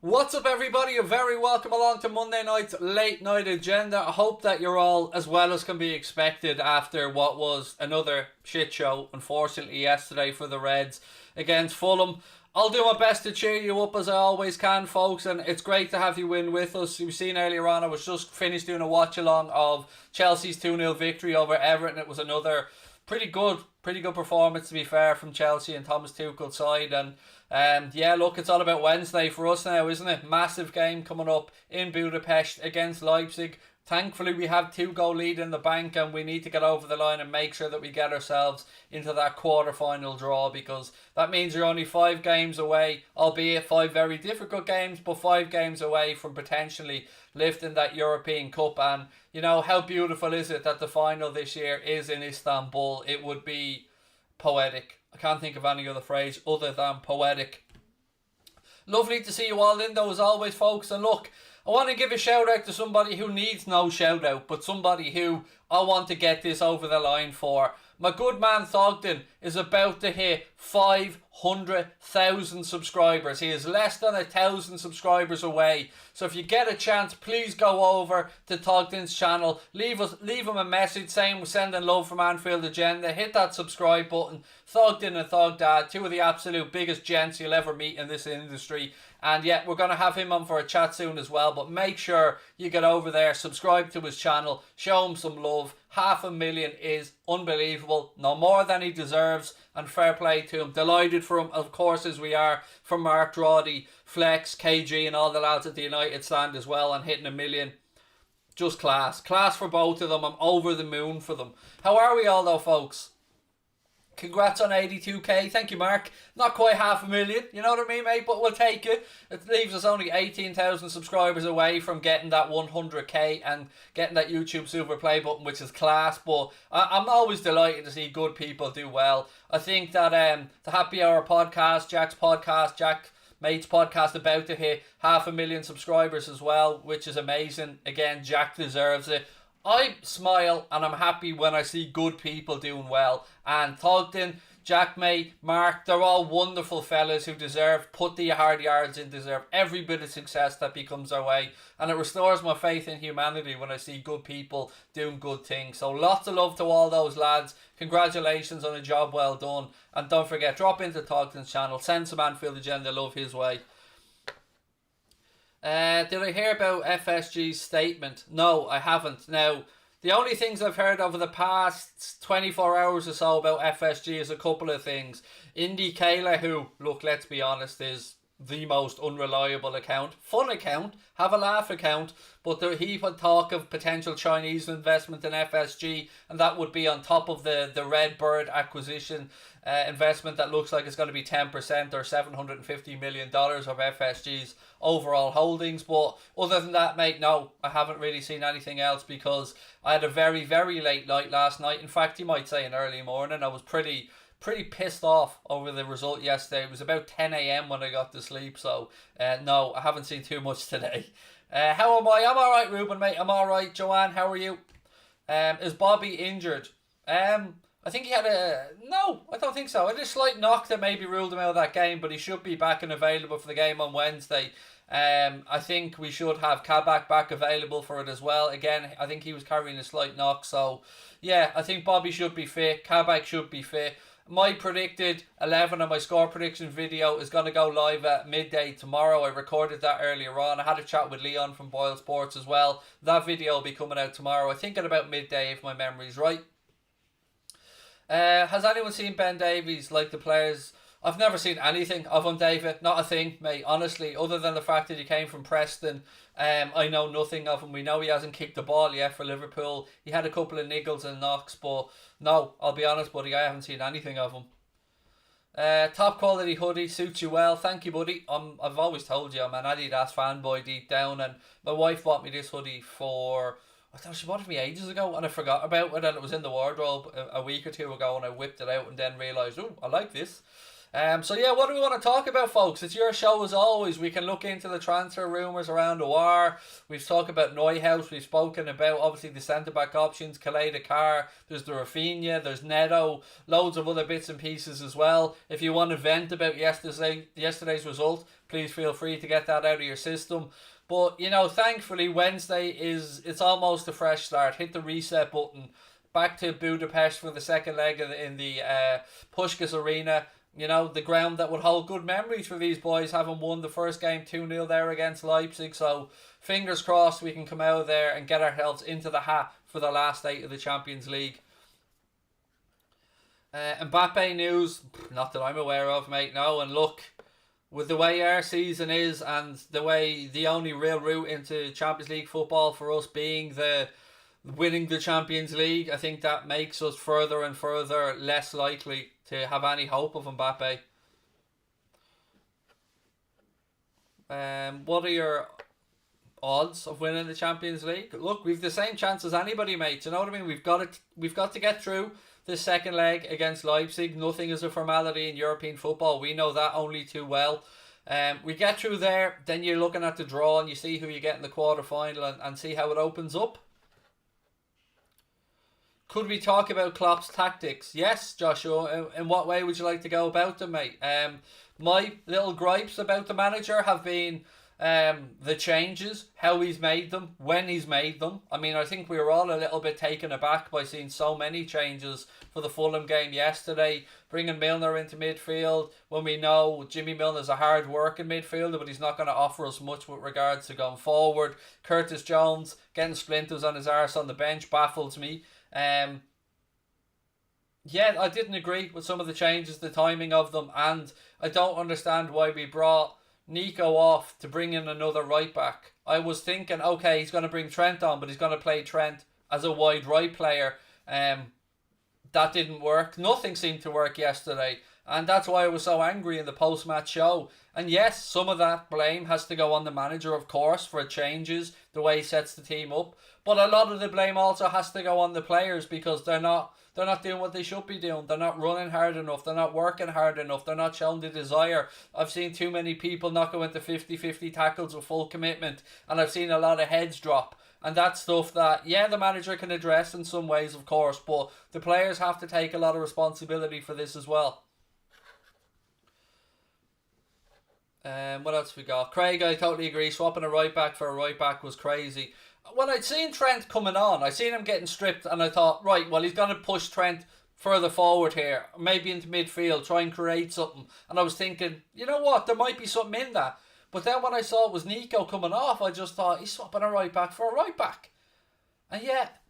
What's up, everybody? You're very welcome along to Monday night's late night agenda. I hope that you're all as well as can be expected after what was another shit show, unfortunately, yesterday for the Reds against Fulham. I'll do my best to cheer you up as I always can, folks, and it's great to have you in with us. You've seen earlier on, I was just finished doing a watch along of Chelsea's 2-0 victory over Everton. It was another pretty good performance, to be fair, from Chelsea and Thomas Tuchel's side. And yeah, look, it's all about Wednesday for us now, isn't it? Massive game coming up in Budapest against Leipzig. Thankfully, we have 2-goal lead in the bank, and we need to get over the line and make sure that we get ourselves into that quarter-final draw, because that means you're only 5 games away, albeit 5 very difficult games, but 5 games away from potentially lifting that European Cup. And, you know, how beautiful is it that the final this year is in Istanbul? It would be poetic. I can't think of any other phrase other than poetic. Lovely to see you all in though, as always, folks. And look, I want to give a shout out to somebody who needs no shout out, but somebody who I want to get this over the line for. My good man Thogden is about to hit 500,000 subscribers. He is less than 1,000 subscribers away. So if you get a chance, please go over to Thogden's channel. Leave him a message saying we're sending love from Anfield Agenda. Hit that subscribe button. Thogden and Thogdad, two of the absolute biggest gents you'll ever meet in this industry. And yeah, we're going to have him on for a chat soon as well. But make sure you get over there, subscribe to his channel, show him some love. 500,000 is unbelievable. No more than he deserves. And fair play to him. Delighted for him, of course, as we are for Mark Drawdy, Flex, KG and all the lads at the United stand as well, and hitting 1 million. Just class. Class for both of them. I'm over the moon for them. How are we all though, folks? Congrats on 82k. Thank you, Mark. Not quite 500,000, you know what I mean, mate? But we'll take it. It leaves us only 18,000 subscribers away from getting that 100k and getting that YouTube Super Play button, which is class. But I'm always delighted to see good people do well. I think that the Happy Hour podcast, Jack Mate's podcast, about to hit 500,000 subscribers as well, which is amazing. Again, Jack deserves it. I smile and I'm happy when I see good people doing well. And Thogden, Jack May, Mark, they're all wonderful fellas who put the hard yards in, deserve every bit of success that becomes their way. And it restores my faith in humanity when I see good people doing good things. So lots of love to all those lads. Congratulations on a job well done. And don't forget, drop into Thogden's channel. Send some Anfield Agenda love his way. Did I hear about FSG's statement? No, I haven't. Now, the only things I've heard over the past 24 hours or so about FSG is a couple of things. Indy Kayla, who, look, let's be honest, is the most unreliable account. Fun account, have a laugh account, but he would talk of potential Chinese investment in FSG, and that would be on top of the Redbird acquisition investment that looks like it's going to be 10% or $750 million of FSG's overall holdings. But other than that, mate, no, I haven't really seen anything else, because I had a very, very late night last night. In fact, you might say an early morning. I was pretty pissed off over the result yesterday. It was about 10 a.m. when I got to sleep, so no, I haven't seen too much today. How am I? I'm alright, Ruben, mate. I'm alright. Joanne, how are you? Is Bobby injured? I think he had no, I don't think so. A slight knock that maybe ruled him out of that game, but he should be back and available for the game on Wednesday. I think we should have Kabak back available for it as well. Again, I think he was carrying a slight knock, so yeah, I think Bobby should be fit. Kabak should be fit. My predicted 11 on my score prediction video is going to go live at midday tomorrow. I recorded that earlier on. I had a chat with Leon from Boyle Sports as well. That video will be coming out tomorrow, I think at about midday if my memory's right. Has anyone seen Ben Davies like the players? I've never seen anything of him, David. Not a thing, mate, honestly, other than the fact that he came from Preston. I know nothing of him. We know he hasn't kicked the ball yet for Liverpool. He had a couple of niggles and knocks, but no, I'll be honest, buddy, I haven't seen anything of him. Top quality hoodie, suits you well. Thank you, buddy. I've always told you I'm an Adidas fanboy deep down, and my wife bought me this hoodie for, I thought she bought it for me ages ago, and I forgot about it, and it was in the wardrobe a week or two ago, and I whipped it out and then realised, oh, I like this. So yeah, what do we want to talk about, folks? It's your show as always. We can look into the transfer rumours around the war. We've talked about Neuhaus. We've spoken about obviously the centre back options, Kaleda Carr. There's the Rafinha. There's Neto. Loads of other bits and pieces as well. If you want to vent about yesterday's result, please feel free to get that out of your system. But thankfully Wednesday it's almost a fresh start. Hit the reset button. Back to Budapest for the second leg in the Puskás Arena. The ground that would hold good memories for these boys, having won the first game 2-0 there against Leipzig. So fingers crossed we can come out of there and get ourselves into the hat for the last 8 of the Champions League. Mbappe news, not that I'm aware of, mate, no. And look, with the way our season is and the way the only real route into Champions League football for us being winning the Champions League, I think that makes us further and further less likely to have any hope of Mbappe. What are your odds of winning the Champions League? Look, we've the same chance as anybody, mate. You know what I mean? We've got to get through this second leg against Leipzig. Nothing is a formality in European football. We know that only too well. We get through there, then you're looking at the draw and you see who you get in the quarter-final and see how it opens up. Could we talk about Klopp's tactics? Yes, Joshua. In what way would you like to go about them, mate? My little gripes about the manager have been the changes, how he's made them, when he's made them. I mean, I think we were all a little bit taken aback by seeing so many changes for the Fulham game yesterday. Bringing Milner into midfield when we know Jimmy Milner's a hard-working midfielder, but he's not going to offer us much with regards to going forward. Curtis Jones getting splinters on his arse on the bench baffles me. Yeah, I didn't agree with some of the changes, the timing of them, and I don't understand why we brought Nico off to bring in another right back. I was thinking, okay, he's going to bring Trent on, but he's going to play Trent as a wide right player. That didn't work. Nothing seemed to work yesterday, and that's why I was so angry in the post-match show. And yes, some of that blame has to go on the manager, of course, for changes, the way he sets the team up. But a lot of the blame also has to go on the players because they're not doing what they should be doing. They're not running hard enough. They're not working hard enough. They're not showing the desire. I've seen too many people not go into 50-50 tackles with full commitment, and I've seen a lot of heads drop. And that's stuff that, yeah, the manager can address in some ways, of course, but the players have to take a lot of responsibility for this as well. What else we got? Craig, I totally agree. Swapping a right back for a right back was crazy. When I'd seen Trent coming on, I seen him getting stripped, and I thought, right, well, he's going to push Trent further forward here, maybe into midfield, try and create something. And I was thinking, you know what, there might be something in that. But then when I saw it was Nico coming off, I just thought, he's swapping a right back for a right back. And yet,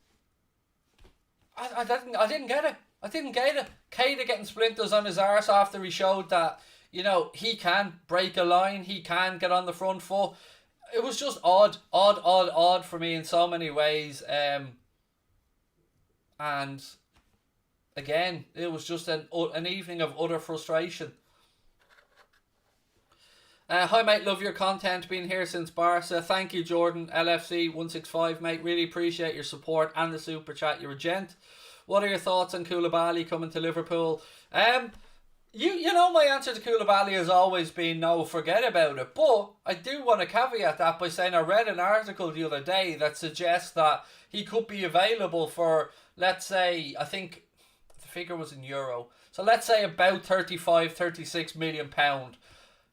I didn't get it. I didn't get it. Keita getting splinters on his arse after he showed that, he can break a line, he can get on the front foot. It was just odd for me in so many ways. And again, it was just an evening of utter frustration. Hi mate, love your content, been here since Barca. Thank you Jordan, LFC 165 mate, really appreciate your support and the super chat, you're a gent. What are your thoughts on Koulibaly coming to Liverpool? You know my answer to Koulibaly has always been no, forget about it. But I do want to caveat that by saying I read an article the other day that suggests that he could be available for, let's say, I think the figure was in euro. So let's say about 36 million pound.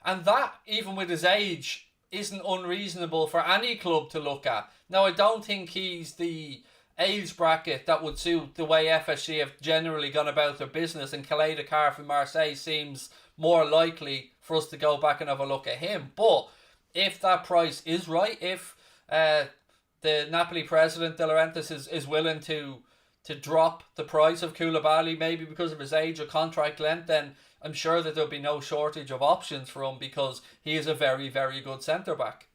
And that, even with his age, isn't unreasonable for any club to look at. Now, I don't think he's the age bracket that would suit the way FSG have generally gone about their business, and Kaleda Carr from Marseille seems more likely for us to go back and have a look at him. But if that price is right, if the Napoli president De Laurentiis is willing to drop the price of Koulibaly, maybe because of his age or contract length, then I'm sure that there'll be no shortage of options for him because he is a very, very good centre-back.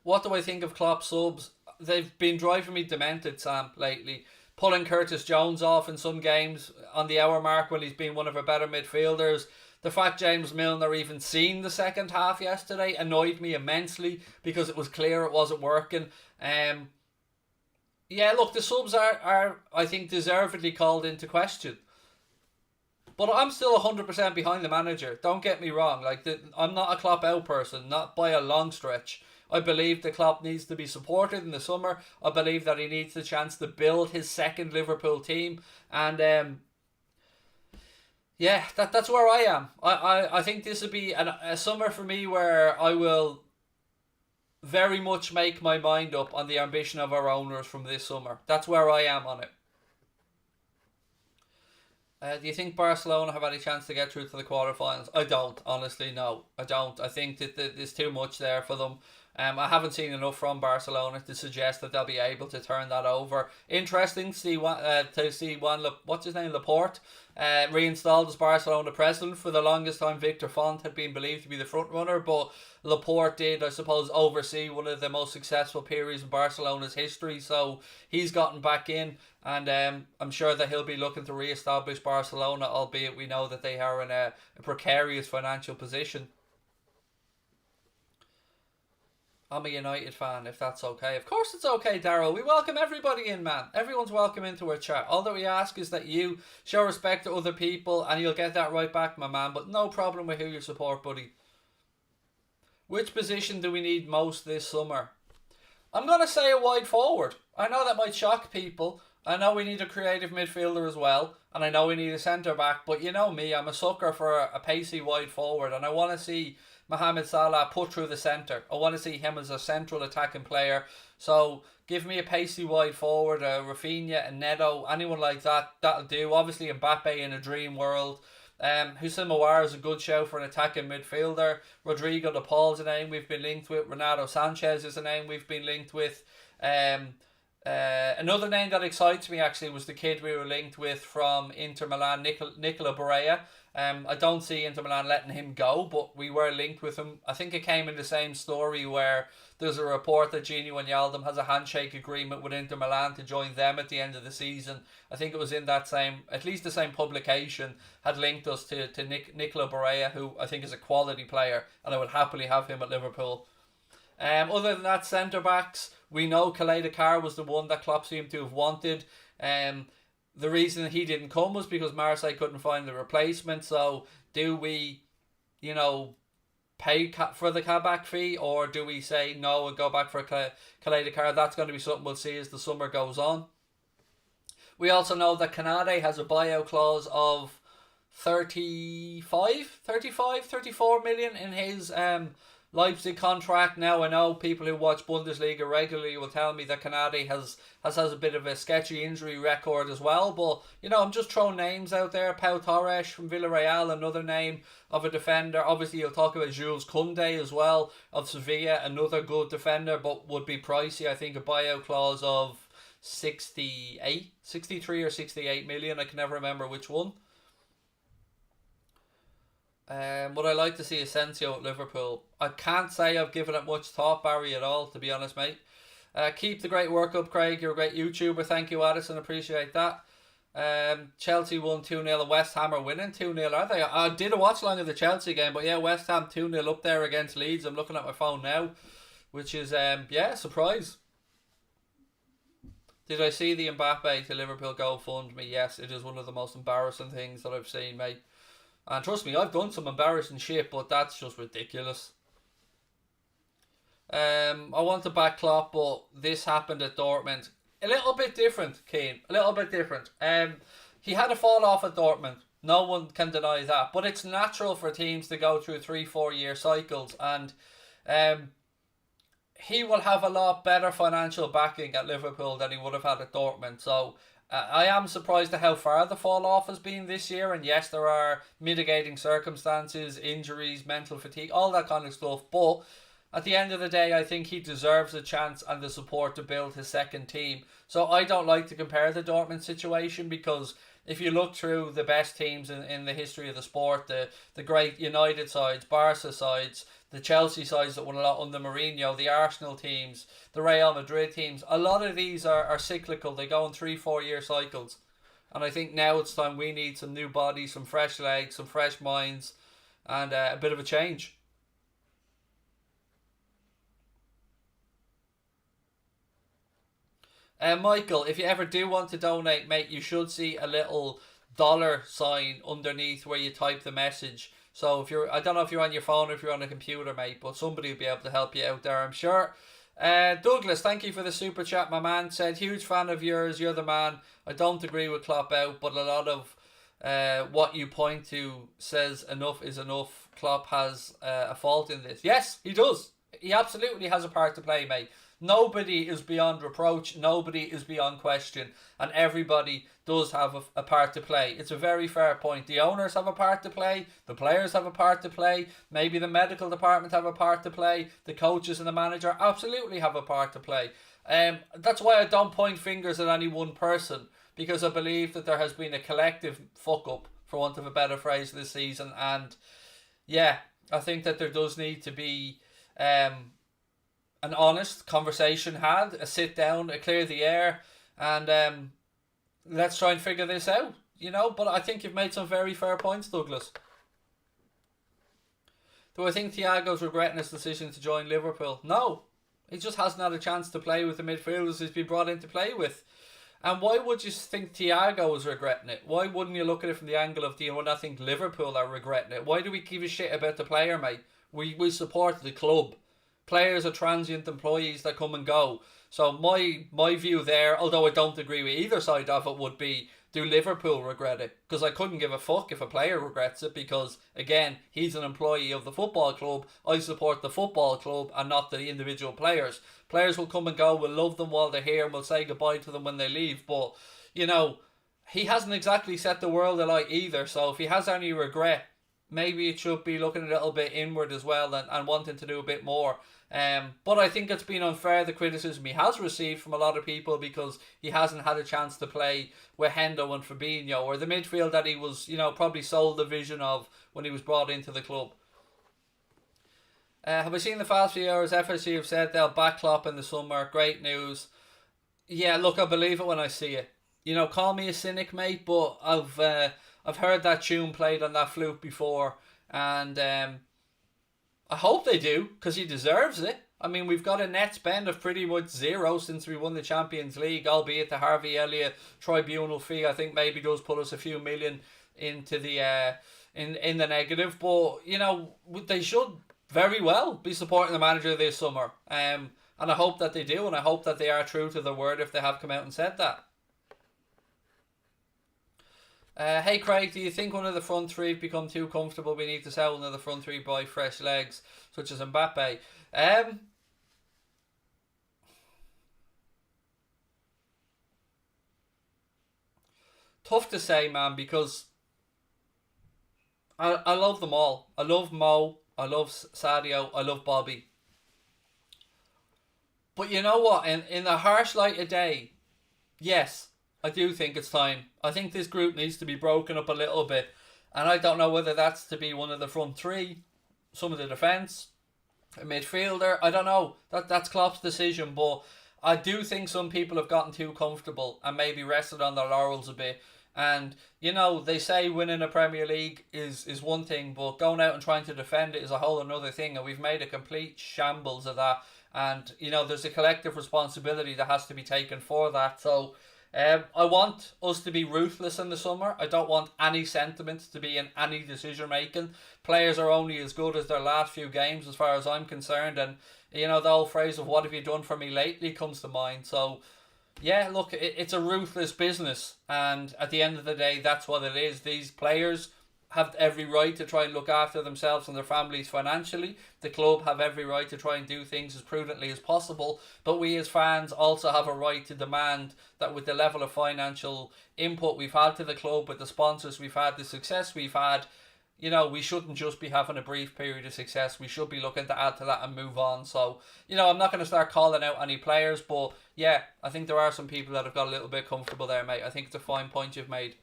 What do I think of Klopp subs? They've been driving me demented, Sam, lately. Pulling Curtis Jones off in some games on the hour mark when he's been one of our better midfielders. The fact James Milner even seen the second half yesterday annoyed me immensely because it was clear it wasn't working. Yeah, look, the subs are I think, deservedly called into question. But I'm still 100% behind the manager. Don't get me wrong. Like, I'm not a Klopp out person, not by a long stretch. I believe the Klopp needs to be supported in the summer. I believe that he needs the chance to build his second Liverpool team. And yeah, that's where I am. I think this will be a summer for me where I will very much make my mind up on the ambition of our owners from this summer. That's where I am on it. Do you think Barcelona have any chance to get through to the quarterfinals? I don't, honestly, no. I don't. I think that there's too much there for them. I haven't seen enough from Barcelona to suggest that they'll be able to turn that over. Interesting to see what's his name, Laporte, reinstalled as Barcelona president. For the longest time, Victor Font had been believed to be the front runner, but Laporte did, I suppose, oversee one of the most successful periods in Barcelona's history. So he's gotten back in, and I'm sure that he'll be looking to re-establish Barcelona, albeit we know that they are in a precarious financial position. I'm a United fan, if that's okay. Of course it's okay, Daryl. We welcome everybody in, man. Everyone's welcome into our chat. All that we ask is that you show respect to other people, and you'll get that right back, my man. But no problem with who you support, buddy. Which position do we need most this summer? I'm going to say a wide forward. I know that might shock people. I know we need a creative midfielder as well. And I know we need a centre-back. But you know me, I'm a sucker for a pacey wide forward. And I want to see Mohamed Salah put through the centre. I want to see him as a central attacking player. So give me a pacey wide forward, Rafinha and Neto, anyone like that, that'll do. Obviously Mbappe in a dream world. Houssem Aouar is a good show for an attacking midfielder. Rodrigo De Paul's a name we've been linked with. Renato Sanchez is a name we've been linked with. Another name that excites me actually was the kid we were linked with from Inter Milan, Nicola Barea. I don't see Inter Milan letting him go, but we were linked with him. I think it came in the same story where there's a report that Gini Wijnaldum has a handshake agreement with Inter Milan to join them at the end of the season. I think it was in that same, at least the same publication had linked us to Nicola Barea, who I think is a quality player, and I would happily have him at Liverpool. Other than that, centre backs, we know Kaleda Carr was the one that Klopp seemed to have wanted. The reason he didn't come was because Marseille couldn't find the replacement. So do we, pay for the callback fee, or do we say no and go back for Kaleda Carr? That's going to be something we'll see as the summer goes on. We also know that Canade has a buyout clause of 34 million in his Leipzig contract. Now I know people who watch Bundesliga regularly will tell me that Canade has a bit of a sketchy injury record as well, but I'm just throwing names out there. Pau Torres from Villarreal, another name of a defender. Obviously you'll talk about Jules Koundé as well of Sevilla, another good defender, but would be pricey. I think a buyout clause of 63 or 68 million. I can never remember which one. Would I like to see Asensio at Liverpool? I can't say I've given it much thought, Barry, at all, to be honest, mate. Keep the great work up, Craig. You're a great YouTuber. Thank you, Addison. Appreciate that. Chelsea won 2-0 and West Ham are winning 2-0, aren't they? I did a watch along of the Chelsea game, but yeah, West Ham 2-0 up there against Leeds. I'm looking at my phone now, which is, surprise. Did I see the Mbappe to Liverpool GoFundMe? Yes, it is one of the most embarrassing things that I've seen, mate. And trust me, I've done some embarrassing shit, but that's just ridiculous. I want to back Klopp, but this happened at Dortmund. A little bit different, Keane. A little bit different. He had a fall off at Dortmund. No one can deny that. But it's natural for teams to go through 3-4 year cycles. And he will have a lot better financial backing at Liverpool than he would have had at Dortmund. So I am surprised at how far the fall off has been this year, and yes, there are mitigating circumstances, injuries, mental fatigue, all that kind of stuff, but at the end of the day, I think he deserves a chance and the support to build his second team. So I don't like to compare the Dortmund situation, because if you look through the best teams in the history of the sport, the great United sides, Barca sides, the Chelsea sides that won a lot under Mourinho, the Arsenal teams, the Real Madrid teams, a lot of these are cyclical. They go in 3-4 year cycles. And I think now it's time we need some new bodies, some fresh legs, some fresh minds, and a bit of a change. Michael, if you ever do want to donate, mate, you should see a little $sign underneath where you type the message. So if you're, I don't know if you're on your phone or if you're on a computer, mate, but somebody will be able to help you out there, I'm sure. Douglas, thank you for the super chat, my man. Said, huge fan of yours, you're the man. I don't agree with Klopp out, but a lot of what you point to says enough is enough. Klopp has a fault in this. Yes, he does. He absolutely has a part to play, mate. Nobody is beyond reproach. Nobody is beyond question. And everybody does have a part to play. It's a very fair point. The owners have a part to play. The players have a part to play. Maybe the medical department have a part to play. The coaches and the manager absolutely have a part to play. That's why I don't point fingers at any one person, because I believe that there has been a collective fuck up, for want of a better phrase, this season. And yeah, I think that there does need to be an honest conversation had, a sit down, a clear the air, and let's try and figure this out, you know. But I think you've made some very fair points, Douglas. Do I think Thiago's regretting his decision to join Liverpool? No. He just hasn't had a chance to play with the midfielders he's been brought in to play with. And why would you think Thiago is regretting it? Why wouldn't you look at it from the angle of, do you not think Liverpool are regretting it? Why do we give a shit about the player, mate? We support the club. Players are transient employees that come and go. So my view there, although I don't agree with either side of it, would be, do Liverpool regret it? Because I couldn't give a fuck if a player regrets it, because, again, he's an employee of the football club. I support the football club and not the individual players. Players will come and go, we'll love them while they're here, and we'll say goodbye to them when they leave. But, you know, he hasn't exactly set the world alight either. So if he has any regret, maybe it should be looking a little bit inward as well, and wanting to do a bit more. But I think it's been unfair, the criticism he has received from a lot of people, because he hasn't had a chance to play with Hendo and Fabinho, or the midfield that he was, you know, probably sold the vision of when he was brought into the club. Have I seen the past few hours? FSG have said they'll back Klopp in the summer. Great news. Yeah, look, I believe it when I see it. You know, call me a cynic, mate, but I've heard that tune played on that flute before, and I hope they do, because he deserves it. I mean, we've got a net spend of pretty much zero since we won the Champions League, albeit the Harvey Elliott tribunal fee, I think, maybe does put us a few million into the in the negative. But, you know, they should very well be supporting the manager this summer. And I hope that they do, and I hope that they are true to their word if they have come out and said that. Hey Craig, do you think one of the front three have become too comfortable? We need to sell one of the front three, buy fresh legs, such as Mbappe. Tough to say, man, because I love them all. I love Mo, I love Sadio, I love Bobby. But you know what? In the harsh light of day, yes, I do think it's time. I think this group needs to be broken up a little bit. And I don't know whether that's to be one of the front three, some of the defence, a midfielder. I don't know. That's Klopp's decision. But I do think some people have gotten too comfortable and maybe rested on their laurels a bit. And, you know, they say winning a Premier League is one thing, but going out and trying to defend it is a whole another thing. And we've made a complete shambles of that. And, you know, there's a collective responsibility that has to be taken for that. So I want us to be ruthless in the summer. I don't want any sentiment to be in any decision making. Players are only as good as their last few games as far as I'm concerned. And, you know, the old phrase of what have you done for me lately comes to mind. So, yeah, look, it's a ruthless business. And at the end of the day, that's what it is. These players have every right to try and look after themselves and their families financially. The club have every right to try and do things as prudently as possible. But we as fans also have a right to demand that with the level of financial input we've had to the club, with the sponsors we've had, the success we've had, you know, we shouldn't just be having a brief period of success. We should be looking to add to that and move on. So, you know, I'm not going to start calling out any players, but yeah, I think there are some people that have got a little bit comfortable there, mate. I think it's a fine point you've made.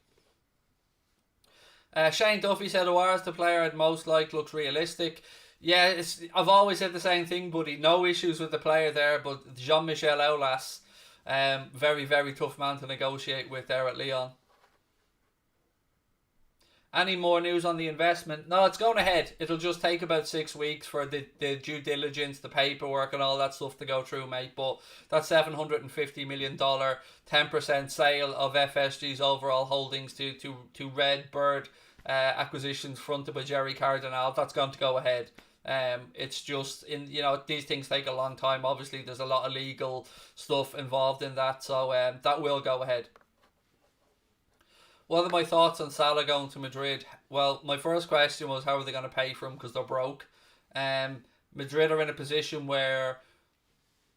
Shane Duffy said, Aouar's the player I'd most like, looks realistic. Yeah, I've always said the same thing, buddy. No issues with the player there, but Jean-Michel Aulas, very, very tough man to negotiate with there at Lyon. Any more news on the investment? No, it's going ahead. It'll just take about 6 weeks for the due diligence, the paperwork and all that stuff to go through, mate. But that $750 million 10% sale of FSG's overall holdings to Red Bird acquisitions fronted by Jerry Cardinal, that's going to go ahead. It's just these things take a long time. Obviously, there's a lot of legal stuff involved in that, so that will go ahead. What are my thoughts on Salah going to Madrid? Well, my first question was how are they going to pay for him because they're broke. Madrid are in a position where,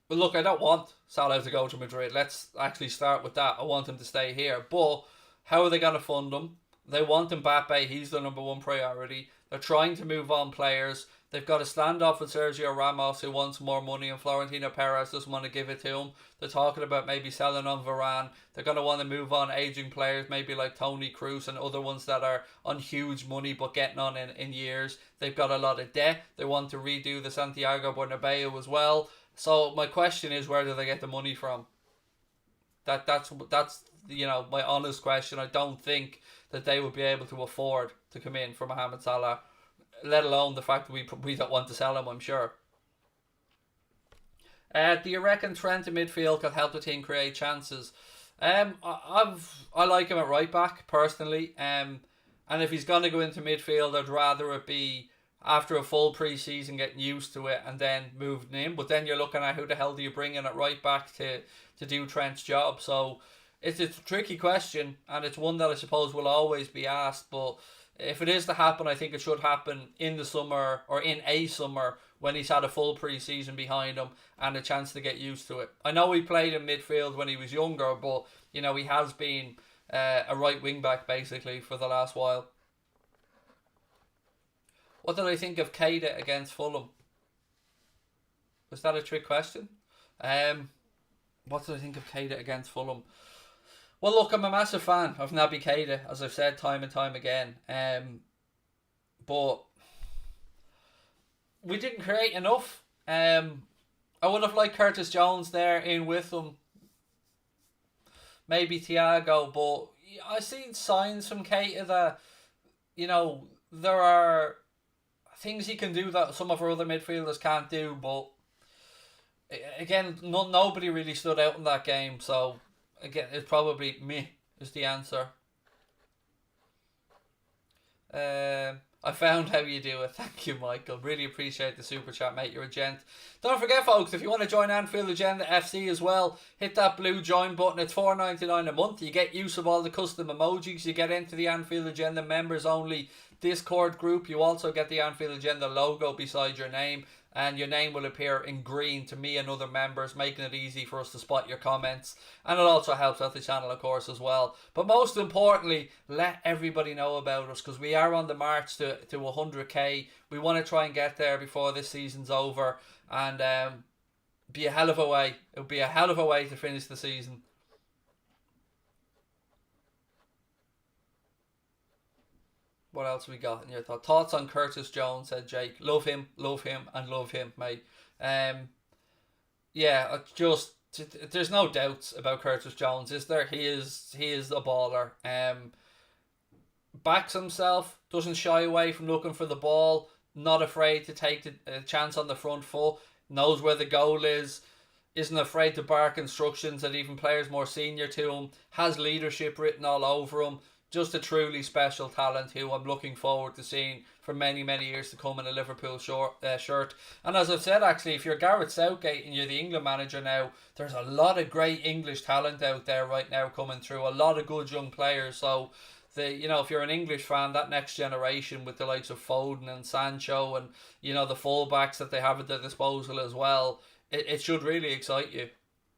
well, look, I don't want Salah to go to Madrid. Let's actually start with that. I want him to stay here. But how are they going to fund him? They want Mbappe. He's the number one priority. They're trying to move on players. They've got a standoff with Sergio Ramos who wants more money and Florentino Perez doesn't want to give it to him. They're talking about maybe selling on Varane. They're going to want to move on aging players, maybe like Toni Kroos and other ones that are on huge money but getting on in years. They've got a lot of debt. They want to redo the Santiago Bernabeu as well. So my question is, where do they get the money from? That's my honest question. I don't think that they would be able to afford to come in for Mohamed Salah, let alone the fact that we don't want to sell him, I'm sure. Do you reckon Trent in midfield could help the team create chances? I like him at right back, personally. And if he's going to go into midfield, I'd rather it be after a full pre-season getting used to it and then moving in. But then you're looking at who the hell do you bring in at right back to do Trent's job. So it's a tricky question, and it's one that I suppose will always be asked. But if it is to happen, I think it should happen in the summer or in a summer when he's had a full pre-season behind him and a chance to get used to it. I know he played in midfield when he was younger, but he has been a right wing back basically for the last while. What did I think of Keita against Fulham? Was that a trick question? What did I think of Keita against Fulham? Well, look, I'm a massive fan of Naby Keita, as I've said time and time again. But we didn't create enough. I would have liked Curtis Jones there in with him. Maybe Thiago, but I've seen signs from Keita that, there are things he can do that some of our other midfielders can't do. But again, nobody really stood out in that game, so again, it's probably me is the answer. I found how you do it. Thank you, Michael. Really appreciate the super chat, mate. You're a gent. Don't forget, folks, if you want to join Anfield Agenda FC as well, hit that blue join button. It's $4.99 a month. You get use of all the custom emojis. You get into the Anfield Agenda members only Discord group. You also get the Anfield Agenda logo beside your name, and your name will appear in green to me and other members, making it easy for us to spot your comments. And it also helps out the channel, of course, as well. But most importantly, let everybody know about us, because we are on the march to 100k. We want to try and get there before this season's over, and be a hell of a way. It would be a hell of a way to finish the season. What else we got in your thoughts on Curtis Jones? Said Jake. Love him, and love him, mate. Yeah, just there's no doubts about Curtis Jones, is there? He is a baller. Backs himself, doesn't shy away from looking for the ball, not afraid to take the chance on the front foot, knows where the goal is, isn't afraid to bark instructions at even players more senior to him, has leadership written all over him. Just a truly special talent who I'm looking forward to seeing for many, many years to come in a Liverpool shirt. And as I've said, actually, if you're Gareth Southgate and you're the England manager now, there's a lot of great English talent out there right now coming through. A lot of good young players. So, if you're an English fan, that next generation with the likes of Foden and Sancho and, the fullbacks that they have at their disposal as well, it should really excite you.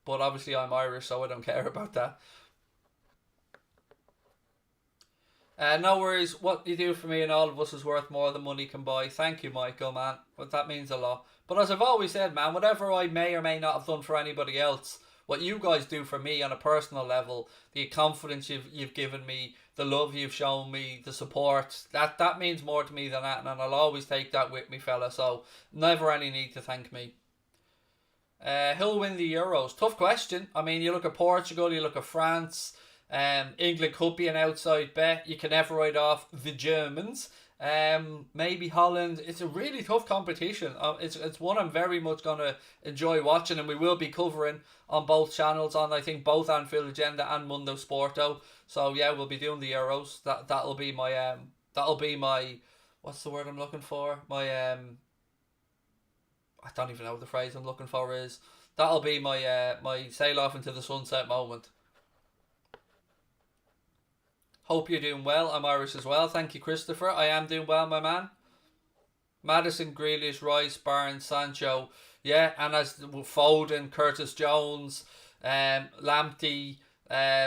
But obviously I'm Irish, so I don't care about that. No worries. What you do for me and all of us is worth more than money can buy. Thank you, Michael, man. But that means a lot. But as I've always said, man, whatever I may or may not have done for anybody else, what you guys do for me on a personal level, the confidence you've given me, the love you've shown me, the support, that means more to me than that, and I'll always take that with me, fella. So never any need to thank me. Who'll win the Euros? Tough question. I mean, you look at Portugal, you look at France. England could be an outside bet. You can never write off the Germans. Maybe Holland. It's a really tough competition. It's one I'm very much going to enjoy watching, and we will be covering on both channels, on I think both Anfield Agenda and Mundo Sporto. So yeah, we'll be doing the Euros. That'll be my what's the word I'm looking for? I don't even know what the phrase I'm looking for is. That'll be my sail off into the sunset moment. Hope you're doing well. I'm Irish as well. Thank you, Christopher. I am doing well, my man. Madison, Grealish, Rice, Barnes, Sancho. Yeah, and as Foden, Curtis Jones, Lamptey,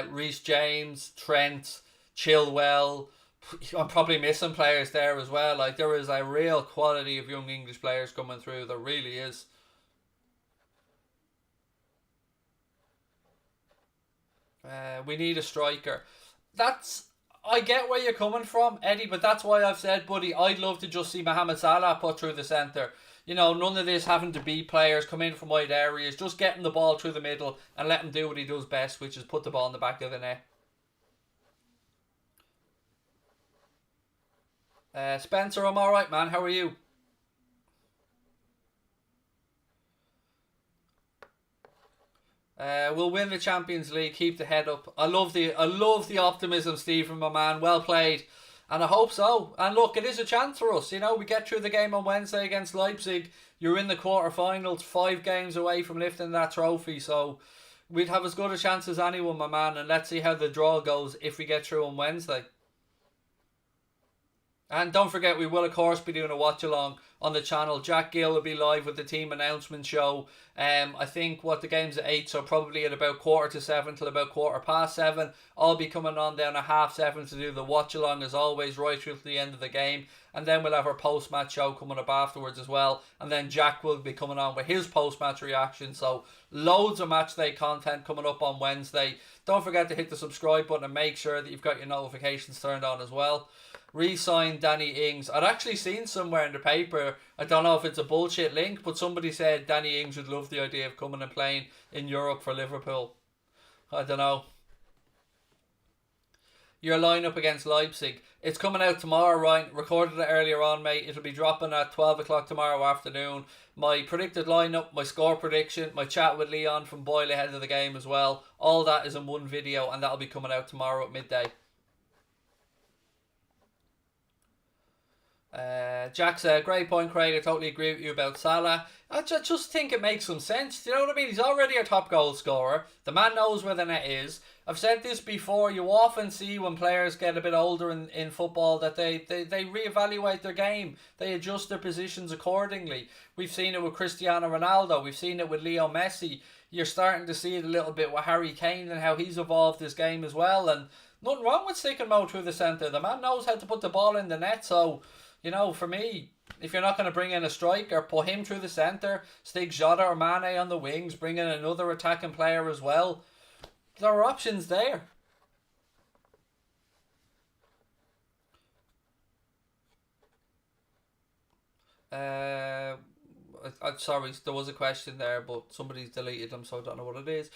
Reece James, Trent, Chilwell. I'm probably missing players there as well. Like, there is a real quality of young English players coming through. There really is. We need a striker. I get where you're coming from, Eddie, but that's why I've said, buddy, I'd love to just see Mohamed Salah put through the centre. You know, none of this having to be players come in from wide areas, just getting the ball through the middle and let him do what he does best, which is put the ball in the back of the net. Spencer, I'm alright, man. How are you? We'll win the Champions League. Keep the head up. I love the optimism, Stephen, my man. Well played, and I hope so. And look, it is a chance for us. You know, we get through the game on Wednesday against Leipzig. You're in the quarterfinals, 5 games away from lifting that trophy. So we'd have as good a chance as anyone, my man. And let's see how the draw goes if we get through on Wednesday. And don't forget, we will of course be doing a watch along on the channel. Jack Gill will be live with the team announcement show. I think the game's at 8, so probably at about 6:45 till about 7:15. I'll be coming on down at 7:30 to do the watch along as always, right through to the end of the game. And then we'll have our post match show coming up afterwards as well. And then Jack will be coming on with his post match reaction. So loads of match day content coming up on Wednesday. Don't forget to hit the subscribe button and make sure that you've got your notifications turned on as well. Re-signed Danny Ings. I'd actually seen somewhere in the paper, I don't know if it's a bullshit link, but somebody said Danny Ings would love the idea of coming and playing in Europe for Liverpool. I don't know. Your lineup against Leipzig. It's coming out tomorrow, Ryan. Recorded it earlier on, mate. It'll be dropping at 12 o'clock tomorrow afternoon. My predicted lineup, my score prediction, my chat with Leon from Boyle ahead of the game as well. All that is in one video, and that'll be coming out tomorrow at midday. Jack said, great point, Craig. I totally agree with you about Salah. I just think it makes some sense. Do you know what I mean? He's already a top goal scorer. The man knows where the net is. I've said this before. You often see when players get a bit older in football that they reevaluate their game. They adjust their positions accordingly. We've seen it with Cristiano Ronaldo. We've seen it with Leo Messi. You're starting to see it a little bit with Harry Kane and how he's evolved his game as well. And nothing wrong with sticking Mo through the centre. The man knows how to put the ball in the net. So, you know, for me, if you're not going to bring in a striker, put him through the centre, stick Jota or Mane on the wings, bring in another attacking player as well. There are options there. Sorry, there was a question there, but somebody's deleted them, so I don't know what it is.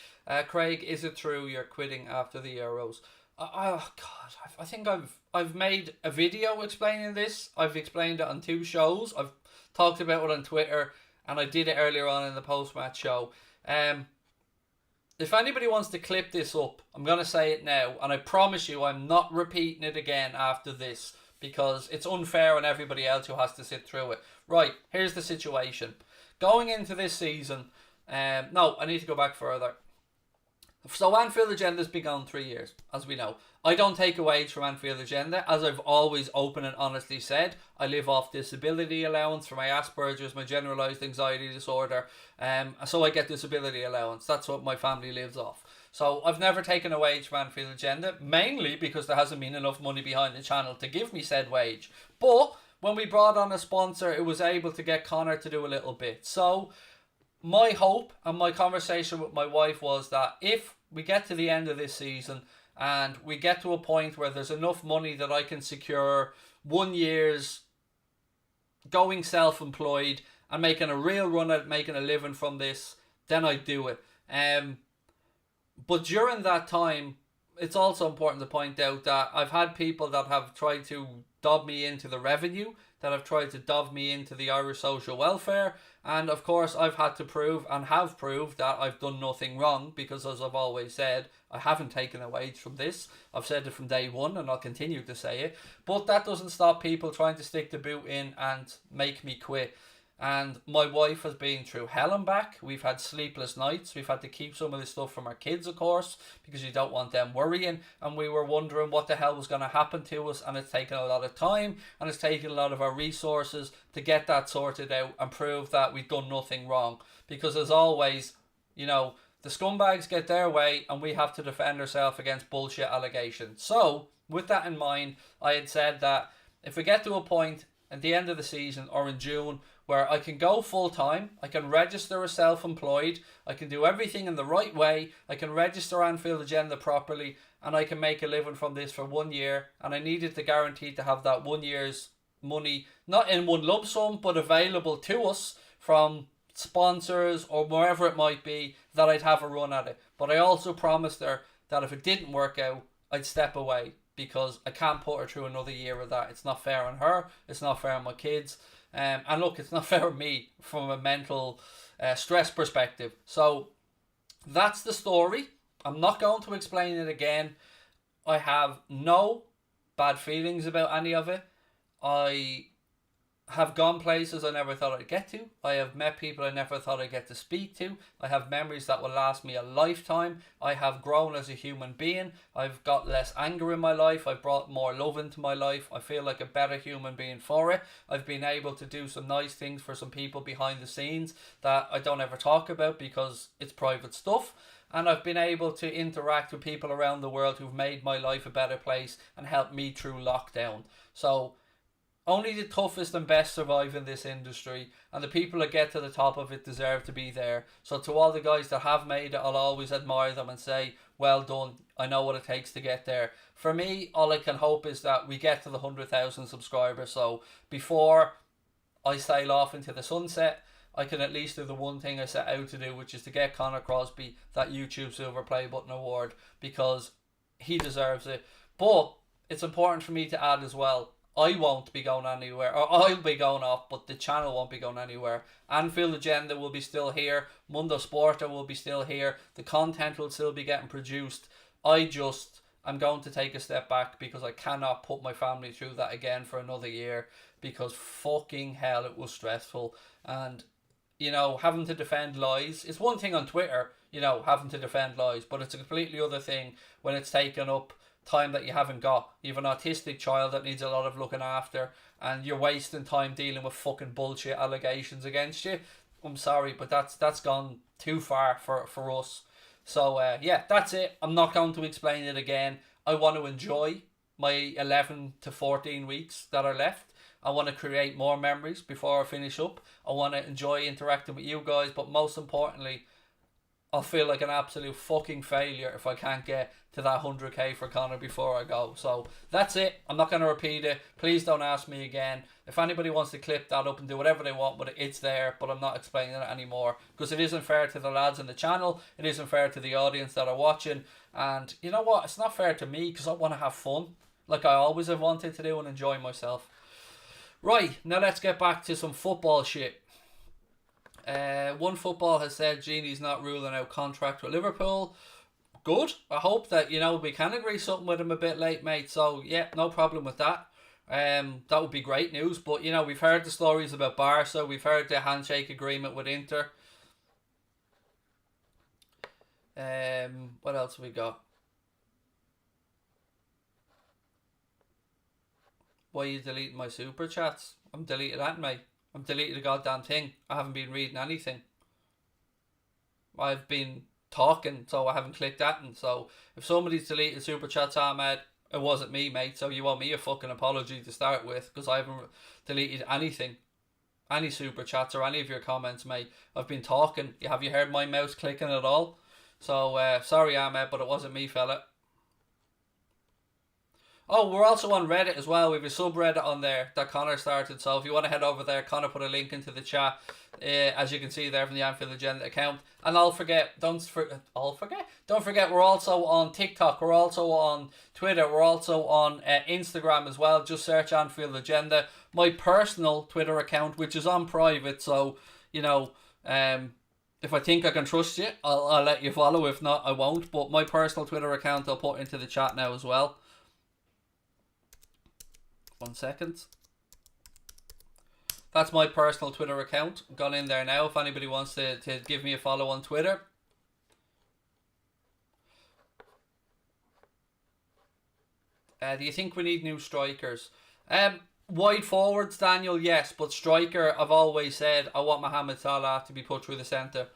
Craig, is it true you're quitting after the Euros? Oh God, I think I've made a video explaining this. I've explained it on 2 shows. I've talked about it on Twitter, and I did it earlier on in the post-match show. If anybody wants to clip this up, I'm going to say it now, and I promise you I'm not repeating it again after this, because it's unfair on everybody else who has to sit through it. Right, here's the situation. Going into this season, no, I need to go back further. So Anfield Agenda's been gone 3 years, as we know. I don't take a wage from Anfield Agenda. As I've always open and honestly said, I live off disability allowance for my Asperger's, my generalised anxiety disorder. So I get disability allowance. That's what my family lives off. So I've never taken a wage from Anfield Agenda, mainly because there hasn't been enough money behind the channel to give me said wage. But when we brought on a sponsor, it was able to get Connor to do a little bit. So my hope and my conversation with my wife was that if we get to the end of this season and we get to a point where there's enough money that I can secure 1 year's going self-employed and making a real run at making a living from this, then I'd do it. But during that time, it's also important to point out that I've had people that have tried to dob me into the revenue, that have tried to dob me into the Irish social welfare, and of course I've had to prove and have proved that I've done nothing wrong, because as I've always said, I haven't taken a wage from this. I've said it from day one and I'll continue to say it. But that doesn't stop people trying to stick the boot in and make me quit. And my wife has been through hell and back. We've had sleepless nights. We've had to keep some of this stuff from our kids, of course, because you don't want them worrying. And we were wondering what the hell was going to happen to us. And it's taken a lot of time and it's taken a lot of our resources to get that sorted out and prove that we've done nothing wrong. Because as always, you know, the scumbags get their way and we have to defend ourselves against bullshit allegations. So, with that in mind, I had said that if we get to a point at the end of the season or in June where I can go full time, I can register as self-employed, I can do everything in the right way, I can register Anfield Agenda properly, and I can make a living from this for 1 year, and I needed to guarantee to have that 1 year's money, not in one lump sum, but available to us from sponsors or wherever it might be, that I'd have a run at it. But I also promised her that if it didn't work out, I'd step away, because I can't put her through another year of that. It's not fair on her, it's not fair on my kids. And look, it's not fair on me from a mental stress perspective. So that's the story. I'm not going to explain it again. I have no bad feelings about any of it. I have gone places I never thought I'd get to. I have met people I never thought I'd get to speak to. I have memories that will last me a lifetime. I have grown as a human being. I've got less anger in my life. I've brought more love into my life. I feel like a better human being for it. I've been able to do some nice things for some people behind the scenes that I don't ever talk about because it's private stuff. And I've been able to interact with people around the world who've made my life a better place and helped me through lockdown. So only the toughest and best survive in this industry, and the people that get to the top of it deserve to be there. So to all the guys that have made it, I'll always admire them and say, well done, I know what it takes to get there. For me, all I can hope is that we get to the 100,000 subscribers, so before I sail off into the sunset, I can at least do the one thing I set out to do, which is to get Conor Crosby that YouTube Silver Play Button award, because he deserves it. But it's important for me to add as well, I won't be going anywhere, or I'll be going off, but the channel won't be going anywhere. Anfield Agenda will be still here, Mundo Sporta will be still here, the content will still be getting produced. I'm going to take a step back because I cannot put my family through that again for another year, because fucking hell, it was stressful. And, you know, having to defend lies, it's one thing on Twitter, you know, having to defend lies, but it's a completely other thing when it's taken up time that you haven't got. You have an autistic child that needs a lot of looking after, and you're wasting time dealing with fucking bullshit allegations against you. I'm sorry, but that's gone too far for us. So yeah, that's it. I'm not going to explain it again. I want to enjoy my 11 to 14 weeks that are left. I want to create more memories before I finish up. I want to enjoy interacting with you guys, but most importantly, I'll feel like an absolute fucking failure if I can't get to that 100k for Conor before I go. So that's it. I'm not going to repeat it. Please don't ask me again. If anybody wants to clip that up and do whatever they want with it, it's there, but I'm not explaining it anymore because it isn't fair to the lads in the channel. It isn't fair to the audience that are watching. And you know what? It's not fair to me because I want to have fun like I always have wanted to do and enjoy myself. Right, now let's get back to some football shit. One Football has said Genie's not ruling out contract with Liverpool. Good. I hope that, you know, we can agree something with him a bit late, mate. So yeah, no problem with that. That would be great news. But you know, we've heard the stories about Barca. We've heard the handshake agreement with Inter. What else have we got? Why are you deleting my super chats? I'm deleting that, mate. I've deleted the goddamn thing. I haven't been reading anything. I've been talking, so I haven't clicked that. And so if somebody's deleted super chats, Ahmed, it wasn't me, mate. So you owe me a fucking apology to start with, because I haven't deleted anything, any super chats or any of your comments, mate. I've been talking. Have you heard my mouse clicking at all? So sorry, Ahmed, but it wasn't me, fella. Oh, we're also on Reddit as well. We have a subreddit on there that Connor started. So if you want to head over there, Connor put a link into the chat, as you can see there from the Anfield Agenda account. And don't forget, we're also on TikTok. We're also on Twitter. We're also on Instagram as well. Just search Anfield Agenda. My personal Twitter account, which is on private, so if I think I can trust you, I'll let you follow. If not, I won't. But my personal Twitter account, I'll put into the chat now as well. 1 second. That's my personal Twitter account. Gone in there now if anybody wants to give me a follow on Twitter. Do you think we need new strikers? Wide forwards, Daniel, yes. But striker, I've always said I want Mohamed Salah to be put through the centre.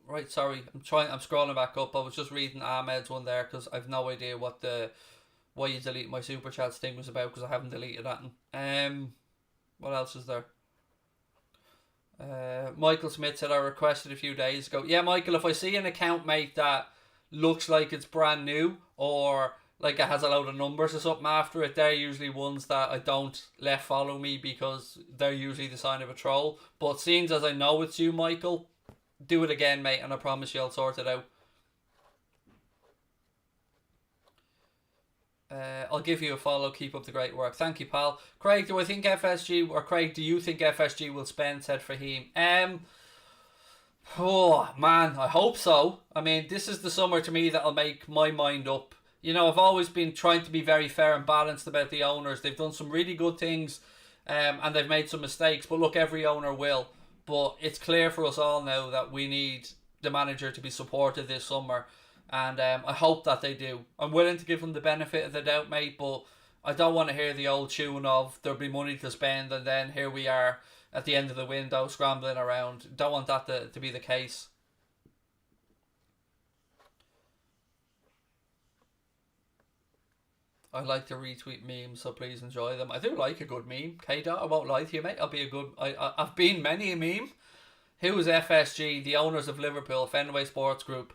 Right, sorry, I'm scrolling back up. I was just reading Ahmed's one there because I've no idea why you delete my super chats thing was about, because I haven't deleted that. What else is there? Michael Smith said I requested a few days ago. Yeah, Michael, if I see an account, mate, that looks like it's brand new or like it has a load of numbers or something after it, they're usually ones that I don't let follow me, because they're usually the sign of a troll. But seeing as I know it's you, Michael, do it again, mate, and I promise you I'll sort it out. I'll give you a follow. Keep up the great work. Thank you, pal. Craig, do you think FSG will spend said Fahim? Oh, man, I hope so. I mean, this is the summer to me that'll make my mind up. I've always been trying to be very fair and balanced about the owners. They've done some really good things, and they've made some mistakes. But look, every owner will. But it's clear for us all now that we need the manager to be supported this summer. And I hope that they do. I'm willing to give them the benefit of the doubt, mate. But I don't want to hear the old tune of there'll be money to spend, and then here we are at the end of the window scrambling around. Don't want that to be the case. I like to retweet memes, so please enjoy them. I do like a good meme. K-Dot, I won't lie to you, mate. I've been many a meme. Who is FSG, the owners of Liverpool, Fenway Sports Group?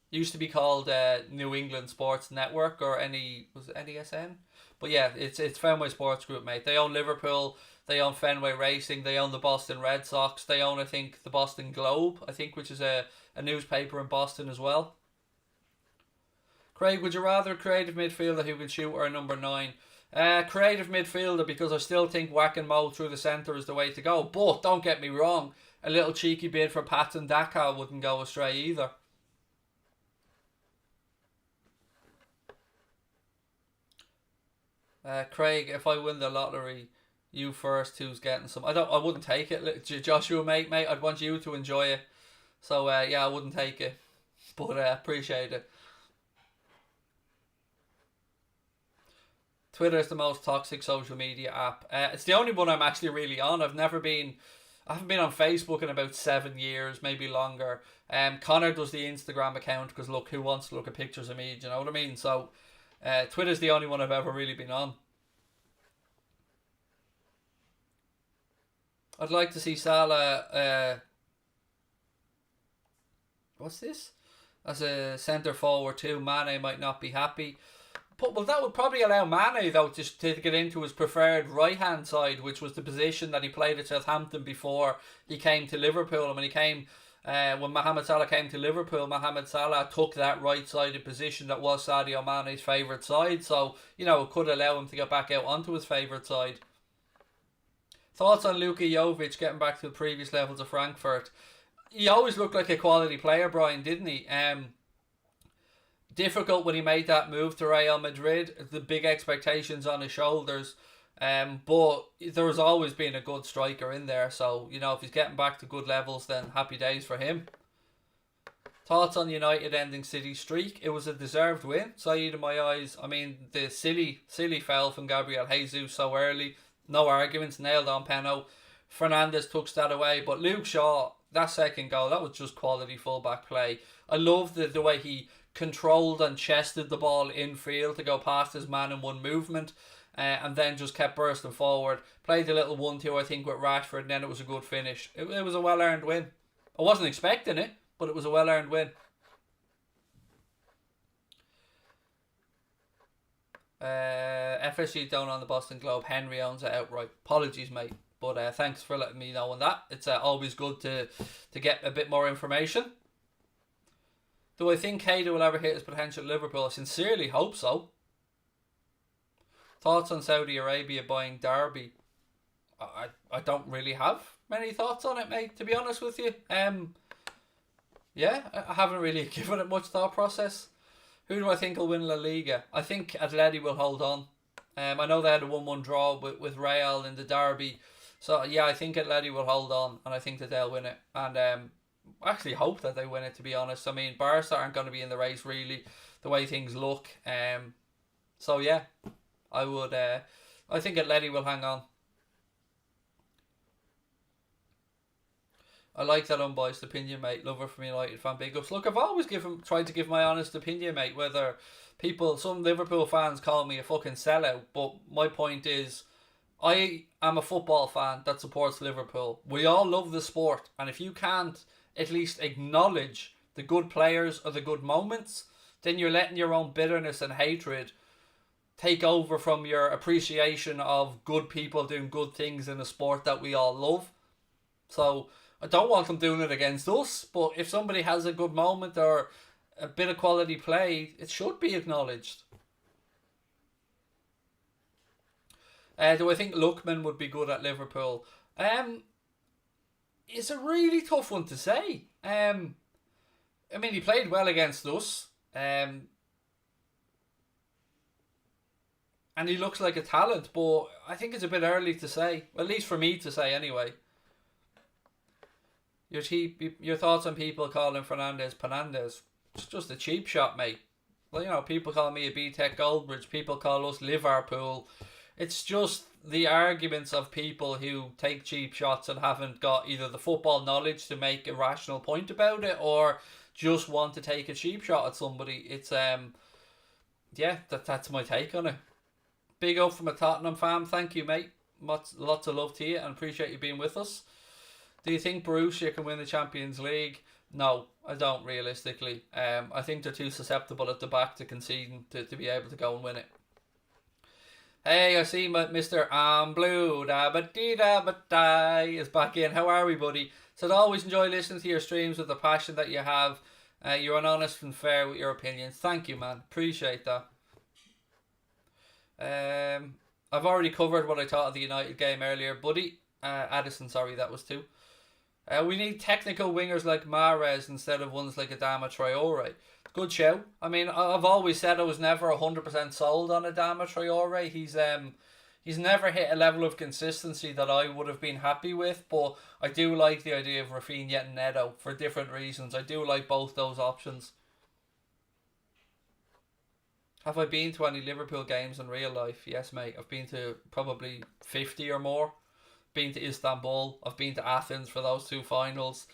Used to be called New England Sports Network, or was it NESN? But yeah, it's Fenway Sports Group, mate. They own Liverpool, they own Fenway Racing, they own the Boston Red Sox, they own, I think, the Boston Globe, which is a newspaper in Boston as well. Craig, would you rather a creative midfielder who can shoot or a number 9? Creative midfielder, because I still think whack and mow through the centre is the way to go. But don't get me wrong, a little cheeky bid for Patton Daka wouldn't go astray either. Craig, if I win the lottery, you first. Who's getting some? I wouldn't take it. Joshua, mate. I'd want you to enjoy it. So yeah, I wouldn't take it, but appreciate it. Twitter is the most toxic social media app. It's the only one I'm actually really on. I haven't been on Facebook in about 7 years, maybe longer. Connor does the Instagram account because look, who wants to look at pictures of me? Do you know what I mean? So Twitter's the only one I've ever really been on. I'd like to see Salah. What's this? As a centre forward too. Mane might not be happy. Well, that would probably allow Mane, though, to get into his preferred right-hand side, which was the position that he played at Southampton before he came to Liverpool. And when Mohamed Salah came to Liverpool, Mohamed Salah took that right-sided position that was Sadio Mane's favourite side. So, it could allow him to get back out onto his favourite side. Thoughts on Luka Jovic getting back to the previous levels of Frankfurt? He always looked like a quality player, Brian, didn't he? Difficult when he made that move to Real Madrid, the big expectations on his shoulders, but there has always been a good striker in there, so if he's getting back to good levels, then happy days for him. Thoughts on United ending City streak? It was a deserved win, Saeed, in my eyes. I mean, the silly foul from Gabriel Jesus so early, no arguments, nailed on Peno. Fernandes took that away, but Luke Shaw, that second goal, that was just quality fullback play. I love the way he controlled and chested the ball infield to go past his man in one movement, and then just kept bursting forward. Played a little 1-2, I think, with Rashford, and then it was a good finish. It was a well-earned win. I wasn't expecting it, but it was a well-earned win. FSG down on the Boston Globe. Henry owns it outright. Apologies, mate. But thanks for letting me know on that. It's always good to get a bit more information. Do I think Cater will ever hit his potential at Liverpool? I sincerely hope so. Thoughts on Saudi Arabia buying Derby? I don't really have many thoughts on it, mate, to be honest with you. Yeah, I haven't really given it much thought process. Who do I think will win La Liga? I think Atleti will hold on. I know they had a 1-1 draw with Real in the derby. So, yeah, I think Atleti will hold on, and I think that they'll win it. And I actually hope that they win it, to be honest. I mean, Barca aren't going to be in the race, really, the way things look. So, yeah, I think Atleti will hang on. I like that unbiased opinion, mate. Lover from United fan, big ups. Look, I've always tried to give my honest opinion, mate. Whether some Liverpool fans call me a fucking sellout, but my point is, I am a football fan that supports Liverpool. We all love the sport, and if you can't at least acknowledge the good players or the good moments, then you're letting your own bitterness and hatred take over from your appreciation of good people doing good things in a sport that we all love. So I don't want them doing it against us, but if somebody has a good moment or a bit of quality play, it should be acknowledged. Do I think Lookman would be good at Liverpool? It's a really tough one to say. I mean, he played well against us. And he looks like a talent, but I think it's a bit early to say. At least for me to say, anyway. Your thoughts on people calling Fernandes Penandes? It's just a cheap shot, mate. Well, you know, people call me a B-Tech Goldbridge. People call us Liverpool. It's just the arguments of people who take cheap shots and haven't got either the football knowledge to make a rational point about it, or just want to take a cheap shot at somebody. It's yeah, that's my take on it. Big up from a Tottenham fan. Thank you, mate. Lots of love to you, and appreciate you being with us. Do you think Borussia can win the Champions League? No, I don't, realistically. I think they're too susceptible at the back to conceding to be able to go and win it. Hey, I see Mr. I'm Blue Da-ba-dee-da-ba-die is back in. How are we, buddy? So I always enjoy listening to your streams with the passion that you have. You're an honest and fair with your opinions. Thank you, man. Appreciate that. I've already covered what I thought of the United game earlier, buddy. Addison, sorry, that was two. We need technical wingers like Mahrez instead of ones like Adama Traore. Good show. I mean, I've always said I was never 100% sold on Adama Traore. He's never hit a level of consistency that I would have been happy with, but I do like the idea of Rafinha and Neto for different reasons. I do like both those options. Have I been to any Liverpool games in real life? Yes, mate. I've been to probably 50 or more. Been to Istanbul. I've been to Athens for those two finals.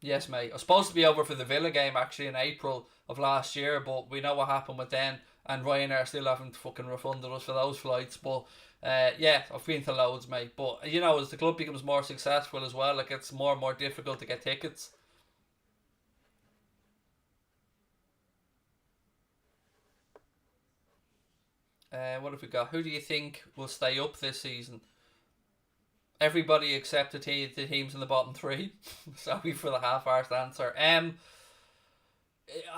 Yes, mate. I was supposed to be over for the Villa game actually in April of last year, but we know what happened with then, and Ryanair still haven't fucking refunded us for those flights. But yeah, I've been to loads, mate. But you know, as the club becomes more successful as well, it gets more and more difficult to get tickets. What have we got? Who do you think will stay up this season? Everybody except the teams in the bottom three. Sorry for the half-arsed answer. I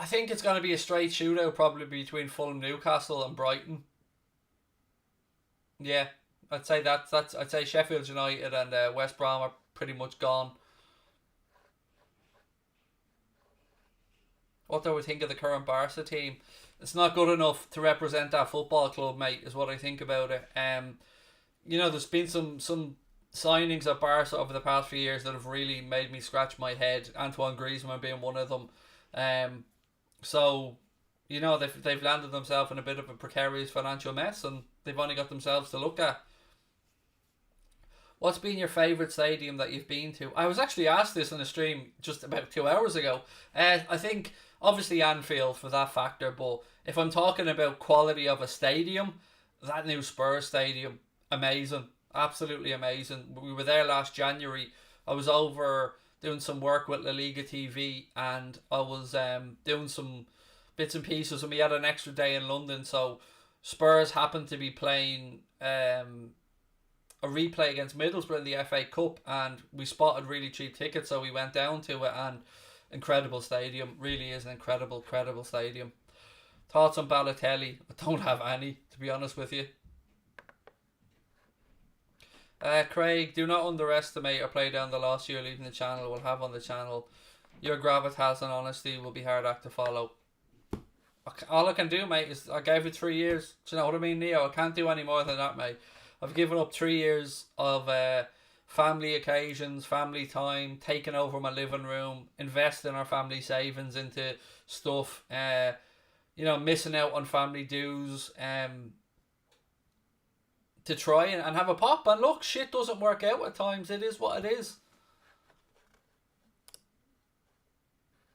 think it's going to be a straight shootout, probably between Fulham, Newcastle, and Brighton. Yeah, I'd say I'd say Sheffield United and West Brom are pretty much gone. What do we think of the current Barca team? It's not good enough to represent that football club, mate, is what I think about it. You know, there's been some signings at Barca over the past few years that have really made me scratch my head. Antoine Griezmann being one of them. So, you know, they've landed themselves in a bit of a precarious financial mess, and they've only got themselves to look at. What's been your favourite stadium that you've been to? I was actually asked this in a stream just about 2 hours ago. I think obviously Anfield for that factor, but if I'm talking about quality of a stadium, that new Spurs stadium, amazing. Absolutely amazing. We were there last January. I was over doing some work with La Liga TV, and I was doing some bits and pieces, and we had an extra day in London, so Spurs happened to be playing a replay against Middlesbrough in the FA Cup, and we spotted really cheap tickets, so we went down to it, and incredible stadium, really is an incredible stadium. Thoughts on Balotelli? I don't have any, to be honest with you. Craig, do not underestimate or play down the loss you're leaving the channel will have on the channel. Your gravitas and honesty will be hard act to follow. All I can do, mate, is I gave it 3 years. Do you know what I mean, Neo? I can't do any more than that, mate. I've given up 3 years of family occasions, family time, taking over my living room, investing our family savings into stuff, missing out on family dues, to try and have a pop. And look, shit doesn't work out at times. It is what it is.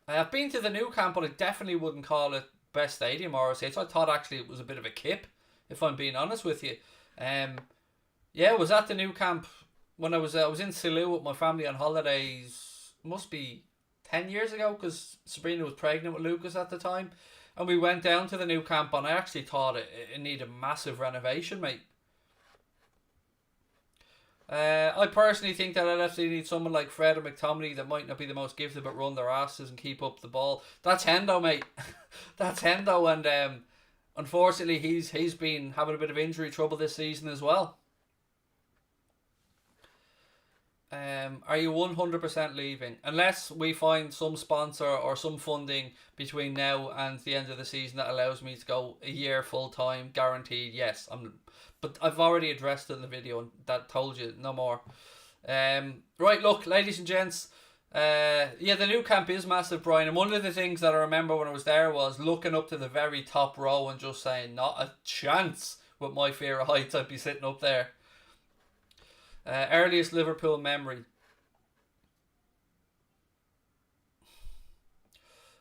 I've been to the new camp, but I definitely wouldn't call it best stadium RSH. I thought actually it was a bit of a kip, if I'm being honest with you. I was at the new camp when I was in Salou with my family on holidays. Must be 10 years ago, because Sabrina was pregnant with Lucas at the time, and we went down to the new camp, and I actually thought it needed massive renovation, mate. I personally think that LFC needs someone like Fred or McTominay that might not be the most gifted but run their asses and keep up the ball. That's Hendo, mate. That's Hendo, and unfortunately he's been having a bit of injury trouble this season as well. Are you 100% leaving? Unless we find some sponsor or some funding between now and the end of the season that allows me to go a year full time, guaranteed, yes. But I've already addressed it in the video and that told you no more. Right, look, ladies and gents, the new camp is massive, Brian, and one of the things that I remember when I was there was looking up to the very top row and just saying, not a chance with my fear of heights I'd be sitting up there. Earliest Liverpool memory.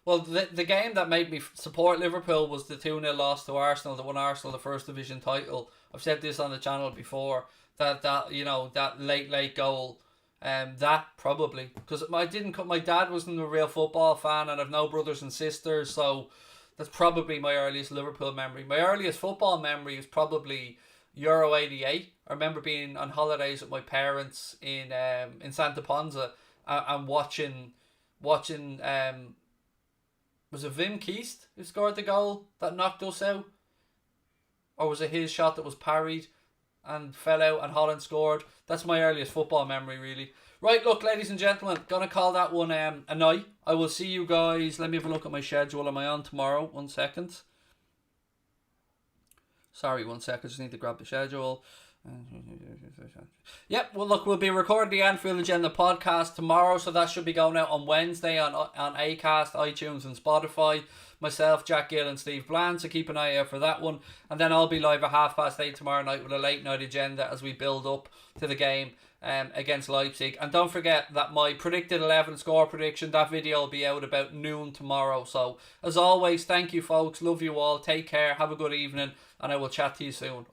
Well, the game that made me support Liverpool was the 2-0 loss to Arsenal that won Arsenal the first division title. I've said this on the channel before, that late goal, that probably, because my dad wasn't a real football fan, and I've no brothers and sisters, so that's probably my earliest Liverpool memory. My earliest football memory is probably Euro 88. I remember being on holidays with my parents in Santa Ponza and watching was it Wim Kiest who scored the goal that knocked us out? Or was it his shot that was parried and fell out and Holland scored? That's my earliest football memory, really. Right, look, ladies and gentlemen, gonna call that one a night. I will see you guys. Let me have a look at my schedule. Am I on tomorrow? 1 second. Sorry, 1 second. Just need to grab the schedule. Yep, well look, we'll be recording the Anfield Agenda podcast tomorrow, so that should be going out on Wednesday on Acast, iTunes and Spotify. Myself, Jack Gill and Steve Bland, so keep an eye out for that one. And then I'll be live at 8:30 tomorrow night with a late night agenda as we build up to the game against Leipzig. And don't forget that my predicted 11 score prediction, that video will be out about noon tomorrow. So as always, thank you folks, love you all, take care, have a good evening, and I will chat to you soon.